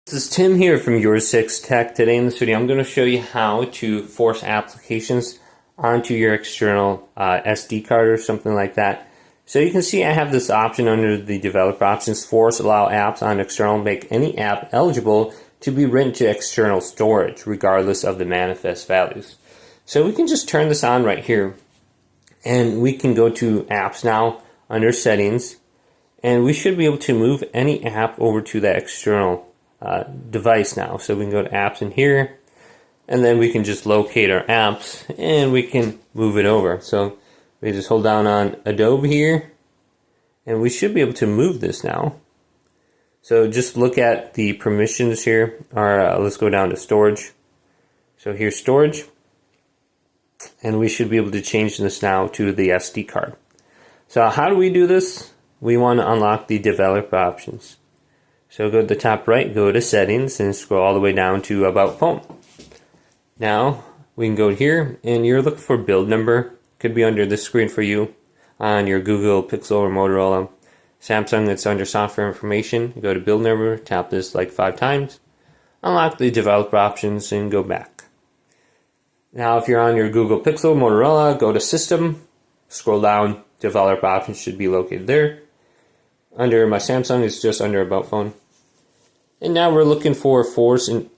This is Tim here from UHS-I Tech. Today in this video I'm going to show you how to force applications onto your external SD card or something like that. So you can see I have this option under the developer options, force allow apps on external, make any app eligible to be written to external storage regardless of the manifest values. So we can just turn this on right here and we can go to apps now under settings, and we should be able to move any app over to that external device now. So we can go to apps in here, and then we can just locate our apps and we can move it over. So we just hold down on Adobe here and we should be able to move this now. So just look at the permissions here, or let's go down to storage. So here's storage, and we should be able to change this now to the SD card. So how do we do this? We want to unlock the developer options. So go to the top right, go to settings, and scroll all the way down to about phone. Now we can go here, and you're looking for build number. Could be under this screen for you on your Google Pixel or Motorola. Samsung, it's under software information. You go to build number, tap this like 5 times, unlock the developer options, and go back. Now if you're on your Google Pixel, Motorola, go to system, scroll down, developer options should be located there. Under my Samsung, it's just under about phone. And now we're looking for force in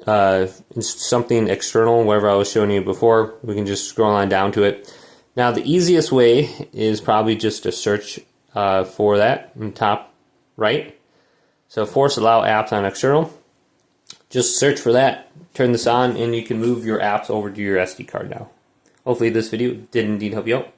something external, wherever I was showing you before. We can just scroll on down to it. Now the easiest way is probably just to search for that in top right. So force allow apps on external. Just search for that, turn this on, and you can move your apps over to your SD card now. Hopefully this video did indeed help you out.